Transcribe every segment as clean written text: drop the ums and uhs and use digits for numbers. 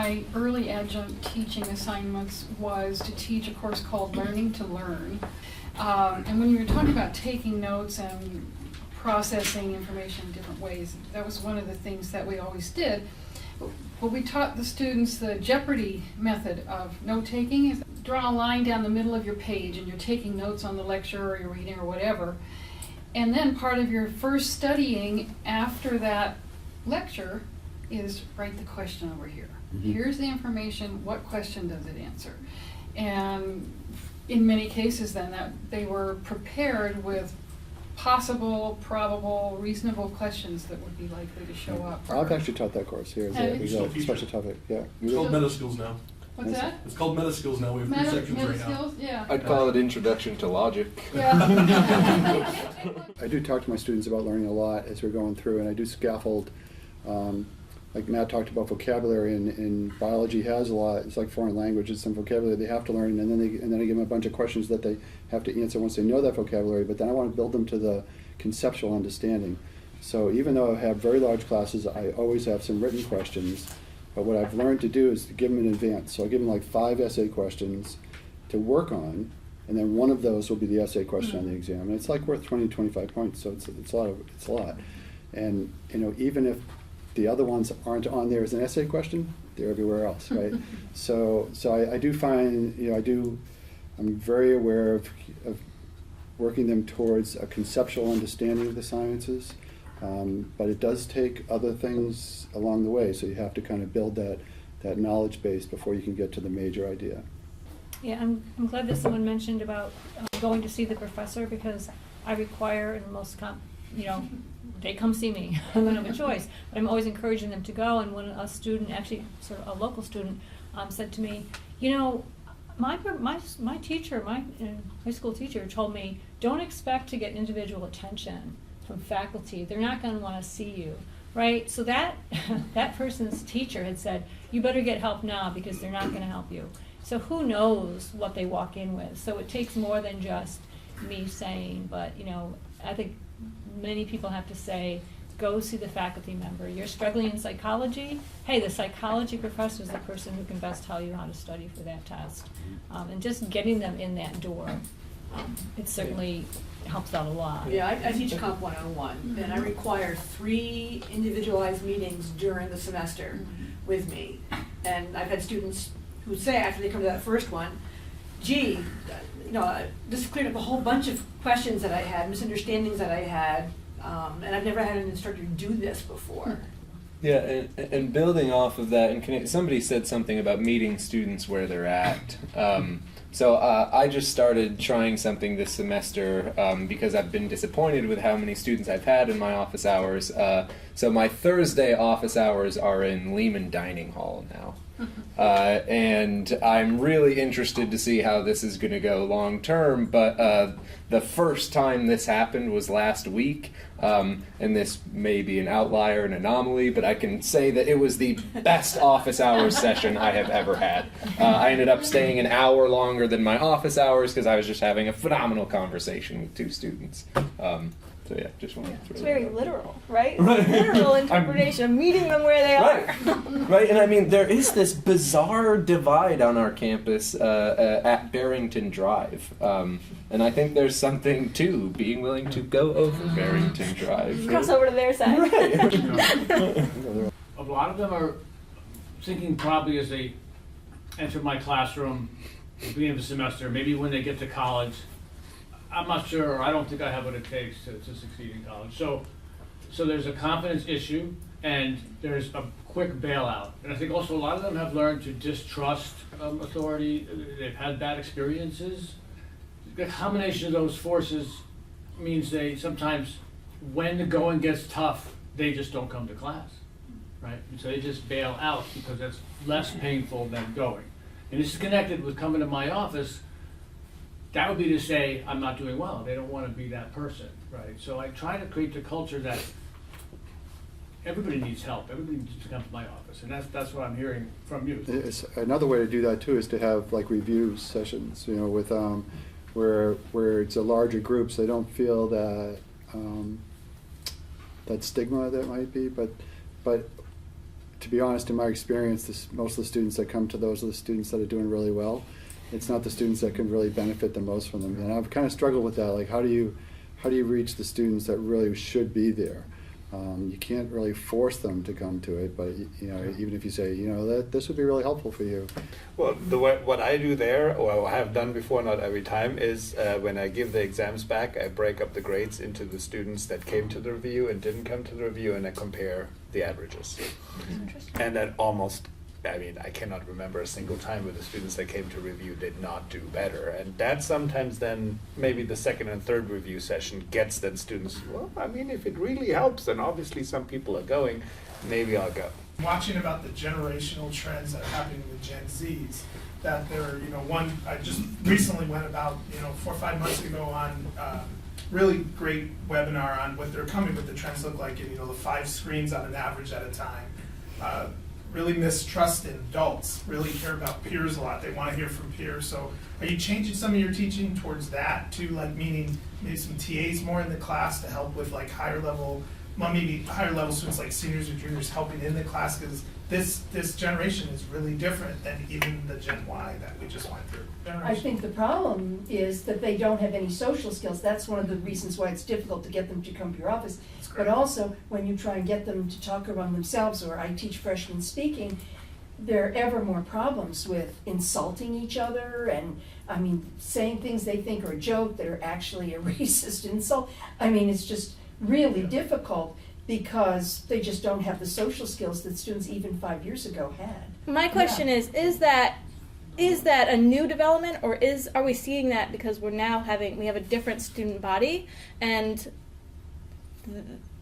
my early adjunct teaching assignments was to teach a course called Learning to Learn. And when you were talking about taking notes and processing information in different ways, that was one of the things that we always did. But we taught the students the Jeopardy method of note-taking. Draw a line down the middle of your page and you're taking notes on the lecture or you're reading or whatever. And then part of your first studying after that lecture is write the question over here. Mm-hmm. Here's the information, what question does it answer? And in many cases then that they were prepared with possible, probable, reasonable questions that would be likely to show up. I've actually taught that course here. It's a special topic. Yeah. It's called Meta Skills now. What's that? It's called Meta Skills now. We have three sections right now. Yeah. I'd call it Introduction to Logic. Yeah. I do talk to my students about learning a lot as we're going through, and I do scaffold. Like Matt talked about vocabulary, and biology has a lot. It's like foreign languages, some vocabulary they have to learn, and then I give them a bunch of questions that they have to answer once they know that vocabulary. But then I want to build them to the conceptual understanding. So even though I have very large classes, I always have some written questions. But what I've learned to do is to give them in advance. So I give them like 5 essay questions to work on, and then one of those will be the essay question on the exam. And it's like worth 20, 25 points. So it's a lot. And even if the other ones aren't on there as an essay question, they're everywhere else, right? So I do find, I'm very aware of working them towards a conceptual understanding of the sciences, but it does take other things along the way, so you have to kind of build that knowledge base before you can get to the major idea. Yeah, I'm glad that someone mentioned about going to see the professor, because I require, in most they come see me. I don't have a choice. But I'm always encouraging them to go. And when a student, actually sort of a local student, said to me, my teacher, my high school teacher told me, don't expect to get individual attention from faculty. They're not going to want to see you, right? So that person's teacher had said, you better get help now because they're not going to help you. So who knows what they walk in with? So it takes more than just me saying, but I think many people have to say, go see the faculty member. You're struggling in psychology? Hey, the psychology professor is the person who can best tell you how to study for that test. And just getting them in that door, it certainly helps out a lot. Yeah, I teach Comp 101, and I require 3 individualized meetings during the semester with me. And I've had students who say after they come to that first one, gee, this cleared up a whole bunch of questions that I had, misunderstandings that I had, and I've never had an instructor do this before. Yeah, and building off of that, and somebody said something about meeting students where they're at. So I just started trying something this semester because I've been disappointed with how many students I've had in my office hours. So my Thursday office hours are in Lehman Dining Hall now. And I'm really interested to see how this is going to go long term, but the first time this happened was last week, and this may be an outlier, an anomaly, but I can say that it was the best office hours session I have ever had. I ended up staying an hour longer than my office hours because I was just having a phenomenal conversation with 2 students. So yeah, just wanted to throw It's very that out. Literal, right? Literal interpretation of meeting them where they are. Right, and I mean, there is this bizarre divide on our campus at Barrington Drive. And I think there's something to being willing to go over Barrington Drive. Cross over to their side. Right. A lot of them are thinking probably as they enter my classroom at the beginning of the semester, maybe when they get to college, I'm not sure, or I don't think I have what it takes to succeed in college. So there's a confidence issue, and there's a quick bailout. And I think also a lot of them have learned to distrust authority. They've had bad experiences. The combination of those forces means they sometimes, when the going gets tough, they just don't come to class, right? And so they just bail out because that's less painful than going. And this is connected with coming to my office. That would be to say, I'm not doing well. They don't want to be that person, right? So I try to create the culture that everybody needs help. Everybody needs to come to my office. And that's what I'm hearing from you. Another way to do that too is to have like review sessions, with where it's a larger group, so they don't feel that that stigma that might be. But to be honest, in my experience, most of the students that come to those are the students that are doing really well. It's not the students that can really benefit the most from them. And I've kind of struggled with that. Like, how do you reach the students that really should be there? You can't really force them to come to it, but even if you say, that this would be really helpful for you. Well, what I do there, or I have done before, not every time, is when I give the exams back, I break up the grades into the students that came to the review and didn't come to the review, and I compare the averages. And that I cannot remember a single time where the students that came to review did not do better. And that sometimes then, maybe the second and third review session gets then students, if it really helps, and obviously some people are going, maybe I'll go. Watching about the generational trends that are happening with Gen Zs, that they're, I just recently went about, 4 or 5 months ago on really great webinar on what they're coming, what the trends look like, and, the 5 screens on an average at a time. Really mistrust in adults, really care about peers a lot. They want to hear from peers. So are you changing some of your teaching towards that too, like meaning maybe some TAs more in the class to help with like higher level students like seniors or juniors helping in the class, because this generation is really different than even the Gen Y that we just went through. I think the problem is that they don't have any social skills. That's one of the reasons why it's difficult to get them to come to your office. But also, when you try and get them to talk among themselves, or I teach freshman speaking, there are ever more problems with insulting each other and, saying things they think are a joke that are actually a racist insult. It's just really difficult because they just don't have the social skills that students even 5 years ago had. My question is that a new development, or are we seeing that because we have a different student body and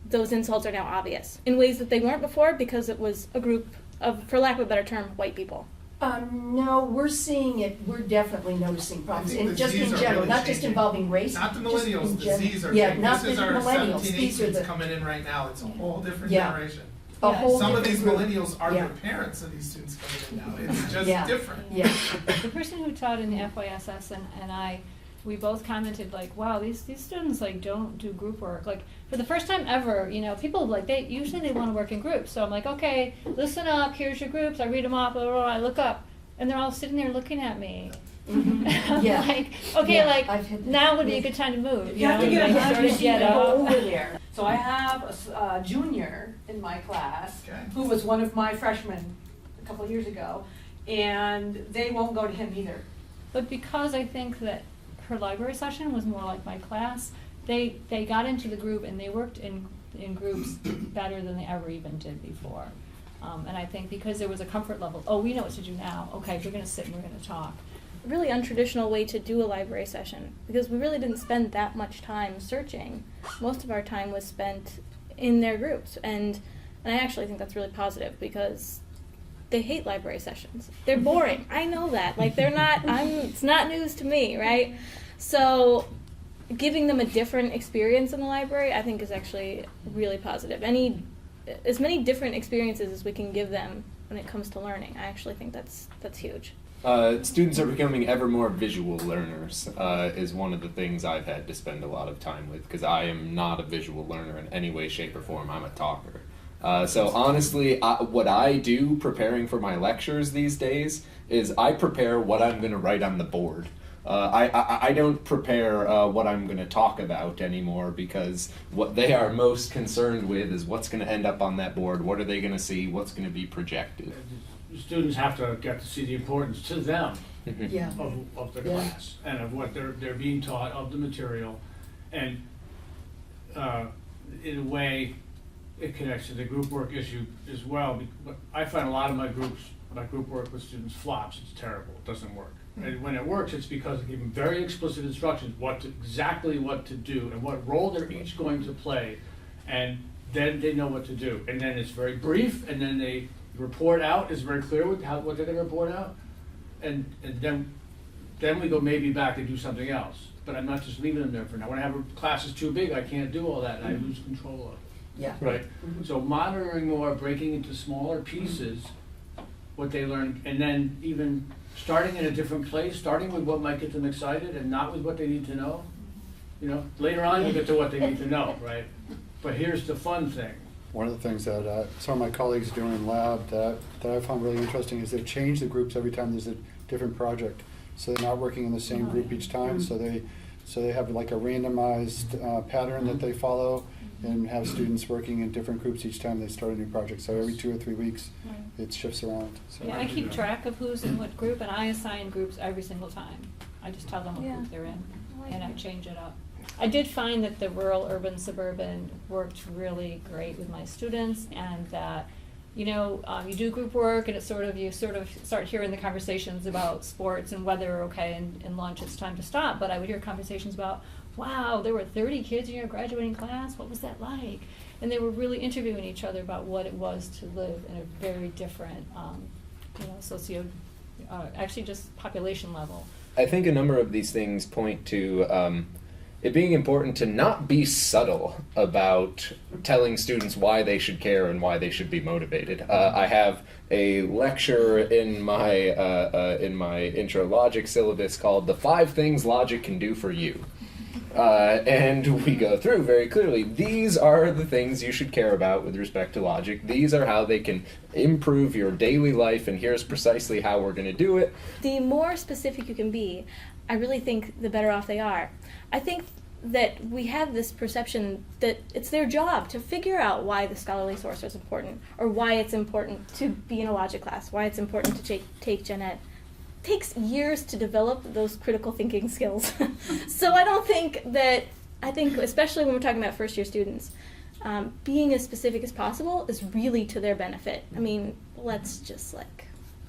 those insults are now obvious in ways that they weren't before because it was a group of, for lack of a better term, white people? No, we're seeing it. We're definitely noticing problems, I think just in Zs general, really not just changing. involving race. Not the millennials, the Zs are yeah, changing. not This is the our millennials. 17, These are 18s the coming in right now. It's a whole different Yeah. generation. a whole Some of different these group. millennials are Yeah. the parents of these students coming in now. It's just Yeah. different. Yeah. The person who taught in the FYSS and I, we both commented like, wow, these students like don't do group work. Like for the first time ever, people like they want to work in groups. So I'm like, okay, listen up, here's your groups. I read them off, blah, blah, blah, I look up and they're all sitting there looking at me. Mhm. I'm Yeah. like, okay, Yeah, like I've had that. now would be a good time to move. You have to get like, a sort of machine get and go up. over there. So I have a junior in my class Okay. who was one of my freshmen a couple of years ago, and they won't go to him either. But because I think that her library session was more like my class, they got into the group and they worked in groups better than they ever even did before. And I think because there was a comfort level, oh, we know what to do now. Okay, we're going to sit and we're going to talk. Really untraditional way to do a library session because we really didn't spend that much time searching. Most of our time was spent in their groups, and I actually think that's really positive because they hate library sessions. They're boring. I know that. Like they're not. It's not news to me, right? So giving them a different experience in the library, I think, is actually really positive. As many different experiences as we can give them when it comes to learning, I actually think that's huge. Students are becoming ever more visual learners is one of the things I've had to spend a lot of time with because I am not a visual learner in any way, shape, or form. I'm a talker. So honestly, what I do preparing for my lectures these days is I prepare what I'm going to write on the board. I don't prepare what I'm going to talk about anymore because what they are most concerned with is what's going to end up on that board, what are they going to see, what's going to be projected. Students have to get to see the importance to them Yeah. of the Yeah. class and of what they're being taught, of the material, and in a way it connects to the group work issue as well. But I find a lot of my group work with students flops. It's terrible. It doesn't work. And when it works, it's because I give them very explicit instructions exactly what to do and what role they're each going to play, and then they know what to do. And then it's very brief, and then they report out is very clear with what they're going to report out, and then we go maybe back and do something else. But I'm not just leaving them there for now. When I have a class is too big, I can't do all that, and I lose control of it. Yeah. Right. So monitoring more, breaking into smaller pieces what they learn, and then even starting in a different place, starting with what might get them excited and not with what they need to know. Later on you get to what they need to know, right? But here's the fun thing. One of the things that some of my colleagues do in lab that I found really interesting is they change the groups every time there's a different project. So they're not working in the same group each time. So they have like a randomized pattern that they follow, and have students working in different groups each time they start a new project. So every 2 or 3 weeks, it shifts around. So Yeah, I keep track of who's in what group, and I assign groups every single time. I just tell them what Yeah. group they're in, I like and I that. change it up. I did find that the rural, urban, suburban worked really great with my students, and that, you do group work, and you sort of start hearing the conversations about sports and weather, okay, and lunch, it's time to stop. But I would hear conversations about, wow, there were 30 kids in your graduating class, what was that like? And they were really interviewing each other about what it was to live in a very different, actually just population level. I think a number of these things point to it being important to not be subtle about telling students why they should care and why they should be motivated. I have a lecture in my intro logic syllabus called "The 5 Things Logic Can Do for You." And we go through very clearly, these are the things you should care about with respect to logic. These are how they can improve your daily life, and here's precisely how we're going to do it. The more specific you can be, I really think the better off they are. I think that we have this perception that it's their job to figure out why the scholarly source is important, or why it's important to be in a logic class, why it's important to take gen ed. It takes years to develop those critical thinking skills. So I think especially when we're talking about first year students, being as specific as possible is really to their benefit. I mean, let's just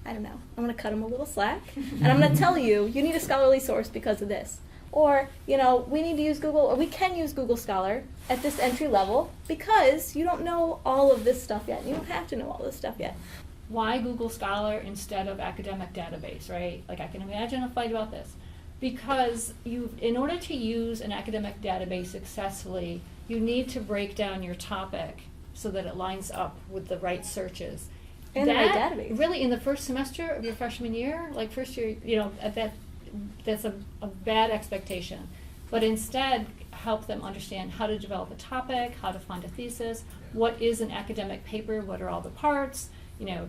I don't know, I'm going to cut them a little slack, and I'm going to tell you need a scholarly source because of this. Or, we need to use Google, or we can use Google Scholar at this entry level because you don't know all of this stuff yet. You don't have to know all this stuff yet. Why Google Scholar instead of academic database, right? Like, I can imagine a fight about this. Because in order to use an academic database successfully, you need to break down your topic so that it lines up with the right searches. And the right database. Really, in the first semester of your freshman year, like first year, that's a bad expectation. But instead, help them understand how to develop a topic, how to find a thesis, what is an academic paper, what are all the parts,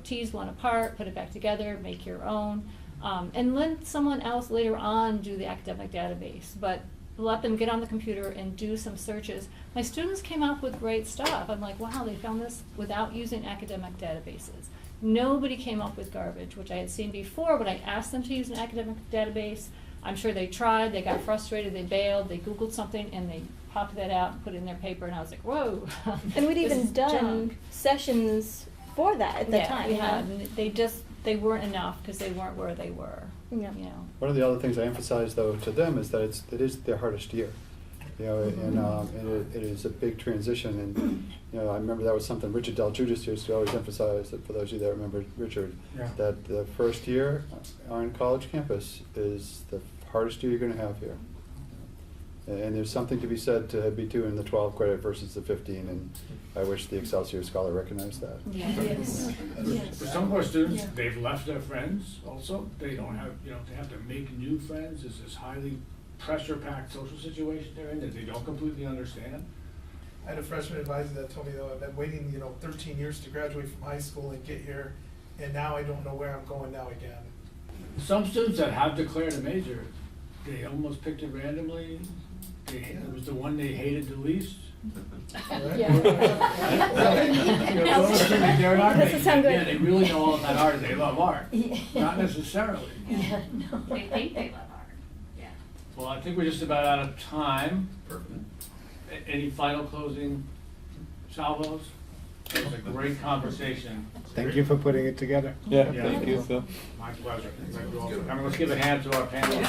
tease one apart, put it back together, make your own, and let someone else later on do the academic database. But let them get on the computer and do some searches. My students came up with great stuff. I'm like, wow, they found this without using academic databases. Nobody came up with garbage, which I had seen before, but I asked them to use an academic database. I'm sure they tried, they got frustrated, they bailed, they Googled something, and they popped that out and put it in their paper, and I was like, whoa. And we'd this even is done junk. sessions for that at the time. We had, and they weren't enough because they weren't where they were. Yeah. one of the other things I emphasize though to them is that it is their hardest year. And it is a big transition, and I remember that was something Richard Del Giudice used to always emphasize, that for those of you that remember Richard, that the first year on college campus is the hardest year you're going to have here. And there's something to be said to be doing the 12 credit versus the 15, and I wish the Excelsior Scholar recognized that. Yes. For some of our students, they've left their friends also. They don't have, they have to make new friends. It's this highly pressure-packed social situation they're in that they don't completely understand. I had a freshman advisor that told me, though, I've been waiting, 13 years to graduate from high school and get here, and now I don't know where I'm going now again. Some students that have declared a major, they almost picked it randomly. It was the one they hated the least. Doesn't sound good. Yeah, they really know all about art. They love art. Not necessarily. Yeah, no. They think they love art. Well, I think we're just about out of time. Perfect. Any final closing salvos? It was a great conversation. Thank you for putting it together. Yeah. Thank you, Phil. My pleasure. Let's give a hand to our panel.